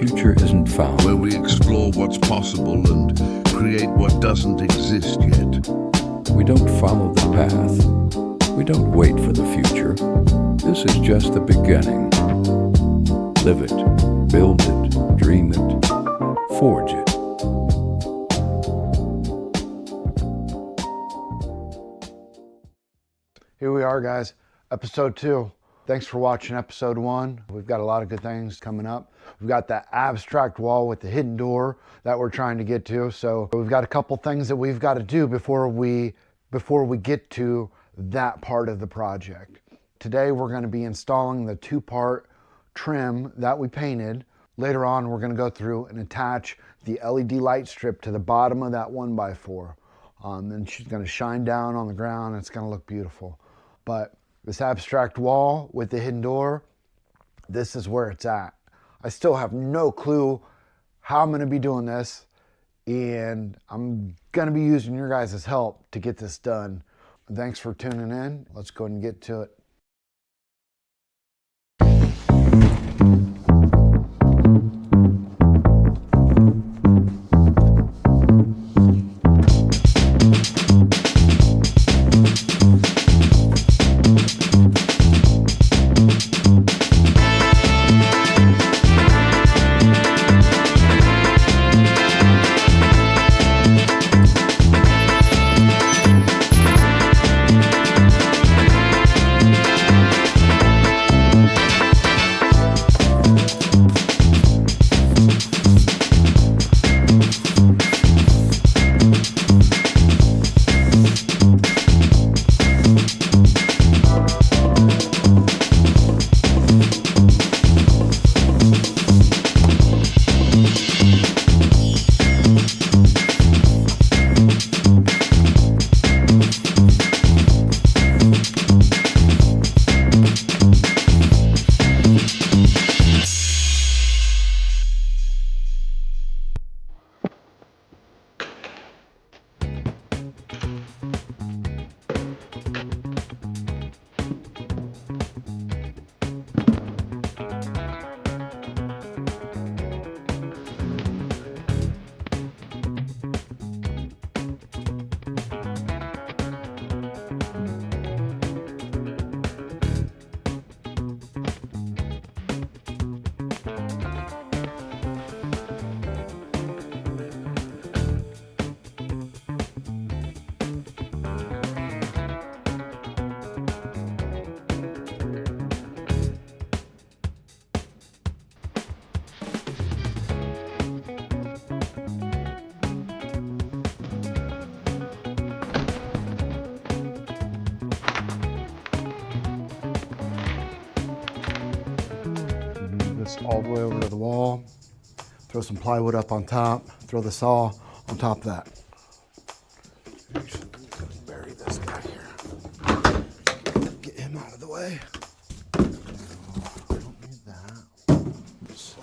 future isn't found. Where we explore what's possible and create what doesn't exist yet. We don't follow the path. We don't wait for the future. This is just the beginning. Live it, build it, dream it, forge it. Here we are, guys, episode 2. Thanks for watching episode 1. We've got a lot of good things coming up. We've got that abstract wall with the hidden door that we're trying to get to. So we've got a couple things that we've got to do before we get to that part of the project. Today we're going to be installing the 2-part trim that we painted. Later on we're going to go through and attach the LED light strip to the bottom of that 1x4. Then she's going to shine down on the ground. It's going to look beautiful. But this abstract wall with the hidden door, this is where it's at. I still have no clue how I'm going to be doing this, and I'm going to be using your guys' help to get this done. Thanks for tuning in. Let's go ahead and get to it. All the way over to the wall, throw some plywood up on top, throw the saw on top of that. Actually, bury this guy here. Get him out of the way. I don't need that. So.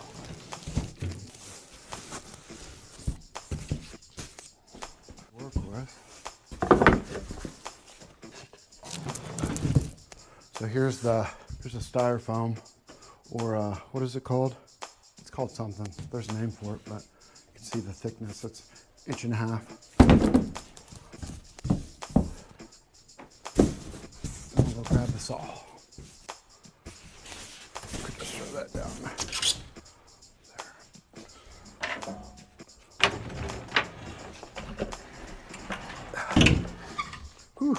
Work with. So here's the styrofoam. Or what is it called? It's called something. There's a name for it, but you can see the thickness. It's 1.5 inches. Then we'll go grab the saw. Could just throw that down. There. Whew.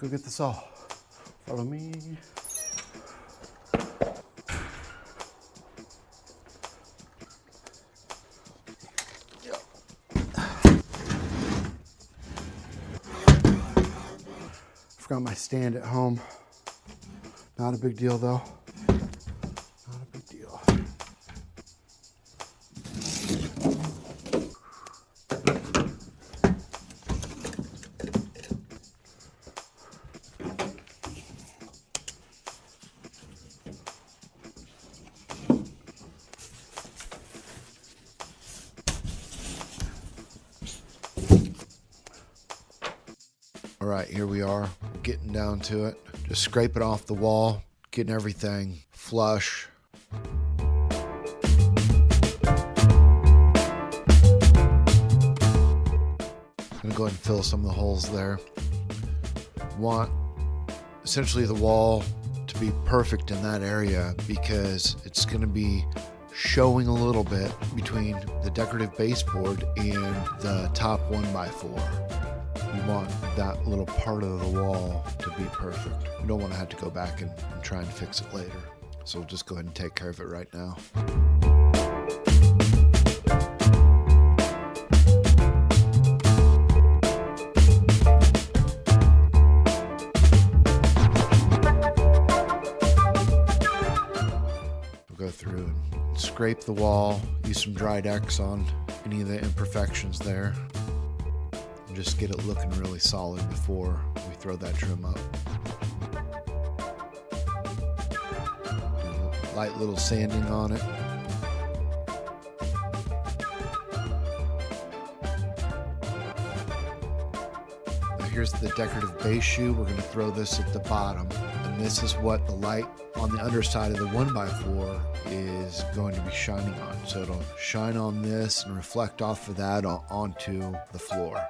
Go get the saw. Follow me. Yep. Forgot my stand at home. Not a big deal though. Not a big deal. All right, here we are, getting down to it. Just scrape it off the wall, getting everything flush. I'm gonna go ahead and fill some of the holes there. Want essentially the wall to be perfect in that area because it's gonna be showing a little bit between the decorative baseboard and the top 1x4. You want that little part of the wall to be perfect. You don't want to have to go back and try and fix it later. So we'll just go ahead and take care of it right now. We'll go through and scrape the wall, use some dried X on any of the imperfections there. Just get it looking really solid before we throw that trim up. Light little sanding on it. Now here's the decorative base shoe. We're going to throw this at the bottom. And this is what the light on the underside of the 1x4 is going to be shining on. So it'll shine on this and reflect off of that onto the floor.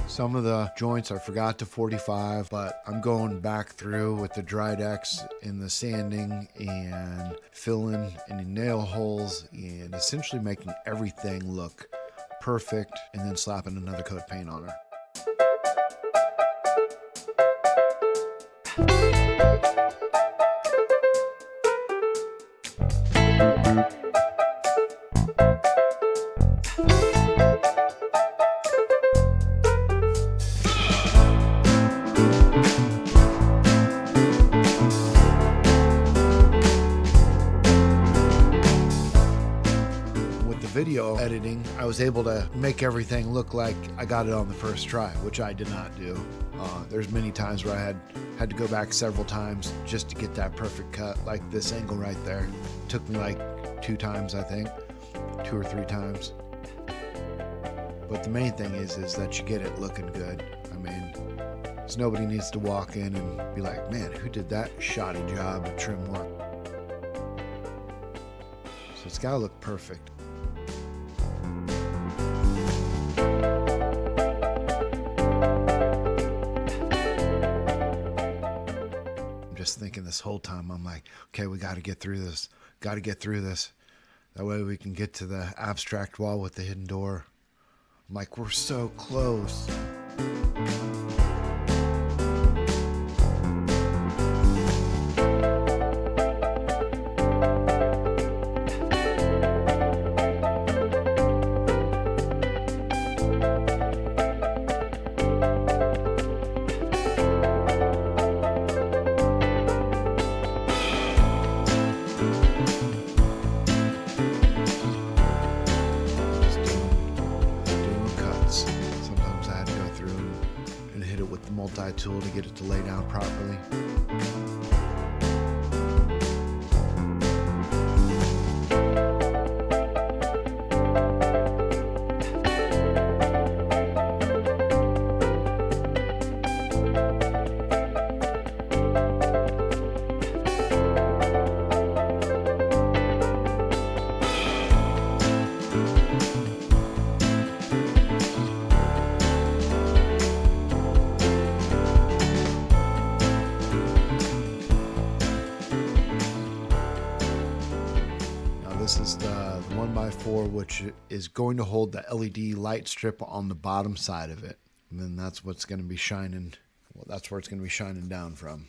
Some of the joints I forgot to 45, but I'm going back through with the dried X in the sanding and filling any nail holes and essentially making everything look perfect and then slapping another coat of paint on her. Video editing, I was able to make everything look like I got it on the first try, which I did not do. There's many times where I had to go back several times just to get that perfect cut, like this angle right there. It took me like 2 times, I think, 2 or 3 times. But the main thing is that you get it looking good. I mean, so nobody needs to walk in and be like, man, who did that shoddy job of trim work? So it's gotta look perfect. Just thinking this whole time, I'm like, okay, we got to get through this. Got to get through this. That way we can get to the abstract wall with the hidden door. I'm like, we're so close. Multi-tool to get it to lay down properly. This is the 1x4, which is going to hold the LED light strip on the bottom side of it. And then that's what's going to be shining. Well, that's where it's going to be shining down from.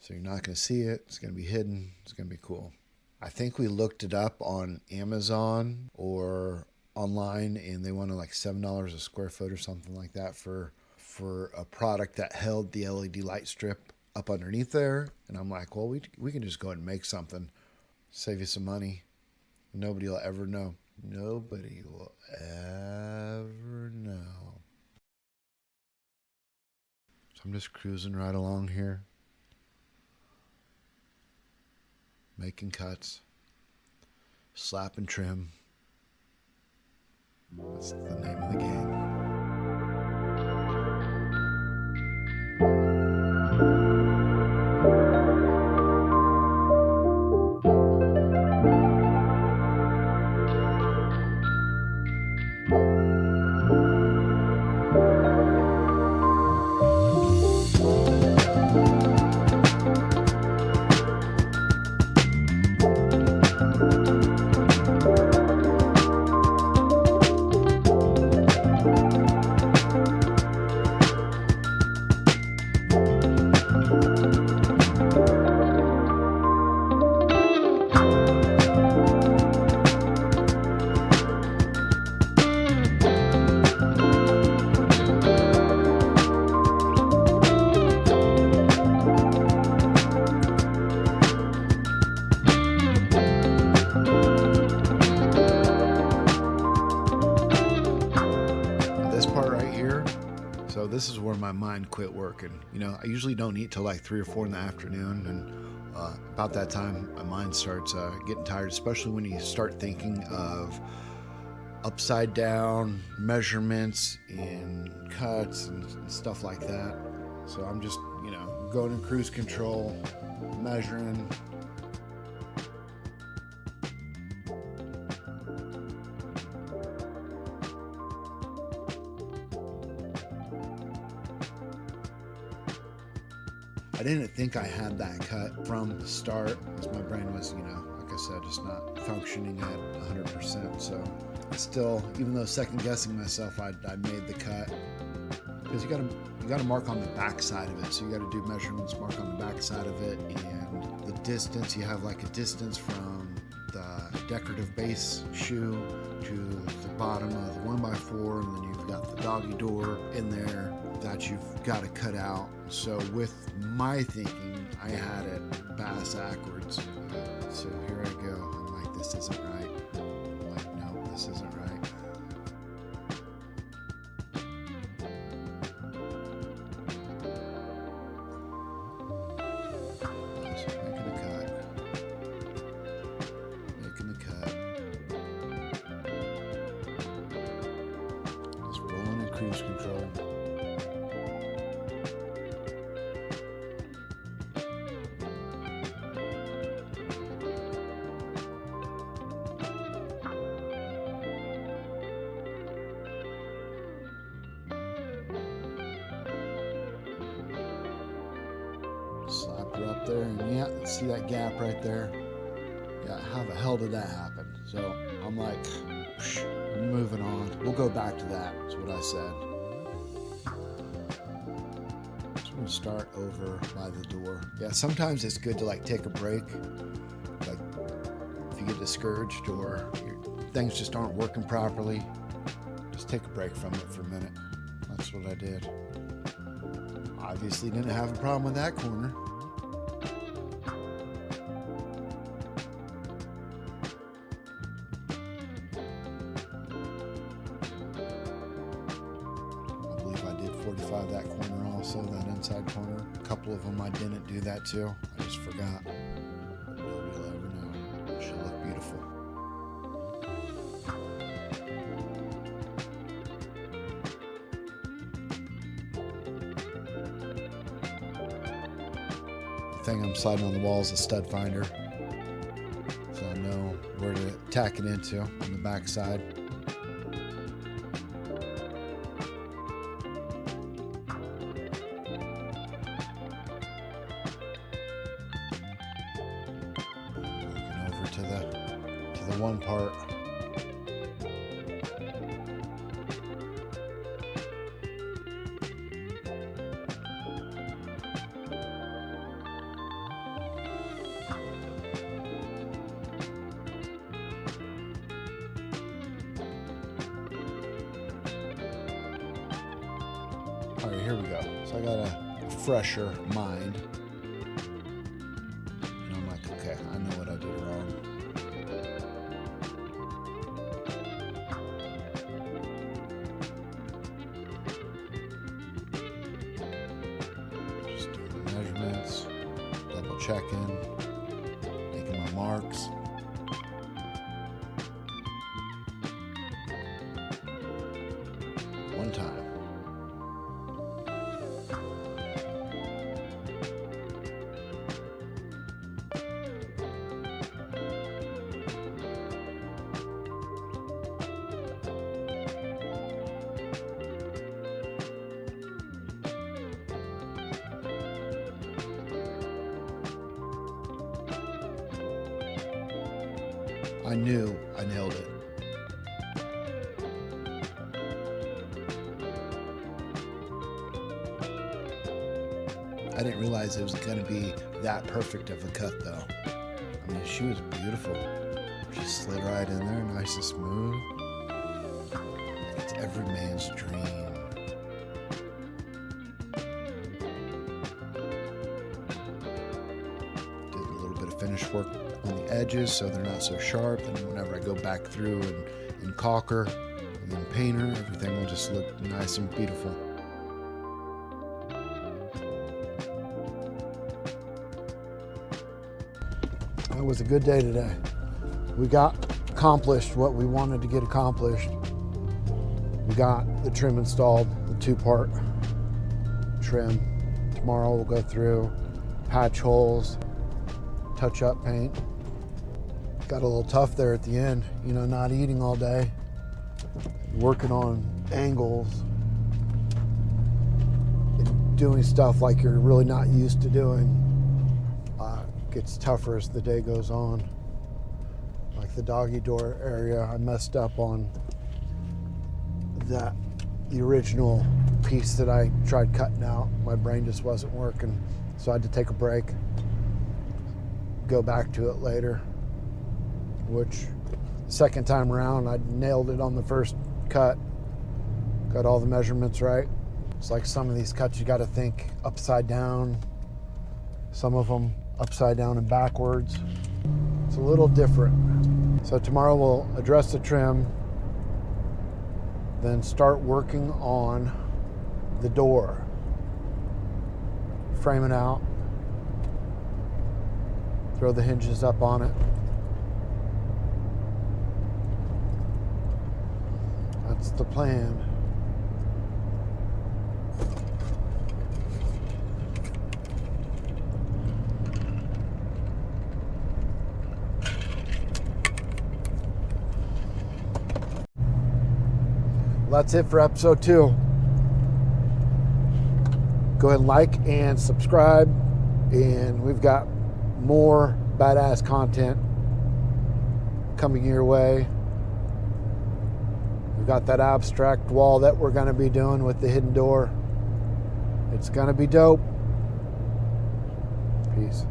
So you're not going to see it. It's going to be hidden. It's going to be cool. I think we looked it up on Amazon or online, and they wanted like $7 a square foot or something like that for a product that held the LED light strip up underneath there. And I'm like, well, we can just go ahead and make something, save you some money. Nobody will ever know. Nobody will ever know. So I'm just cruising right along here, making cuts, slap and trim. That's the name of the game. So this is where my mind quit working. You know, I usually don't eat till like 3 or 4 in the afternoon, and about that time my mind starts getting tired, especially when you start thinking of upside down measurements and cuts and stuff like that. So I'm just, you know, going in cruise control, measuring. I didn't think I had that cut from the start because my brain was, you know, like I said, just not functioning at 100%. So still, even though second guessing myself, I made the cut, because you got to mark on the back side of it. So you got to do measurements, mark on the back side of it, and the distance. You have like a distance from the decorative base shoe to the bottom of the 1x4, and then you've got the doggy door in there that you've got to cut out. So with my thinking, I had it bass backwards. So here I go. I'm like, this isn't right. I'm like, no, this isn't right. Just making a cut. Making the cut. Just rolling in cruise control. Slap her up there, and yeah, see that gap right there? Yeah, how the hell did that happen? So I'm like, I'm moving on. We'll go back to that, is what I said. So I'm gonna start over by the door. Yeah, sometimes it's good to like take a break. Like if you get discouraged or things just aren't working properly, just take a break from it for a minute. That's what I did. Obviously didn't have a problem with that corner. I believe I did 45 that corner also, that inside corner. A couple of them I didn't do that too. I just forgot. Nobody will ever know. It should look beautiful. Thing I'm sliding on the wall is a stud finder, so I know where to tack it into on the back side. Looking over to the one part. All right, here we go. So I got a fresher mind. did it wrong. Just doing the measurements, double checking, making my marks. One time. I knew I nailed it. I didn't realize it was going to be that perfect of a cut though. I mean, she was beautiful. She slid right in there, nice and smooth. It's every man's dream. Did a little bit of finish work on the edges so they're not so sharp, and whenever I go back through and caulker and then paint her, everything will just look nice and beautiful. It was a good day today. We got accomplished what we wanted to get accomplished. We got the trim installed, the 2-part trim. Tomorrow we'll go through, patch holes, touch up paint. Got a little tough there at the end, you know, not eating all day, working on angles and doing stuff like you're really not used to doing. Gets tougher as the day goes on. Like the doggy door area, I messed up on the original piece that I tried cutting out. My brain just wasn't working, so I had to take a break, go back to it later, which second time around I nailed it on the first cut, got all the measurements right. It's like some of these cuts you got to think upside down, some of them upside down and backwards. It's a little different. So tomorrow we'll address the trim, then start working on the door. Frame it out, throw the hinges up on it. That's the plan. That's it for episode 2. Go ahead and like and subscribe, and we've got more badass content coming your way. We've got that abstract wall that we're going to be doing with the hidden door. It's going to be dope. Peace.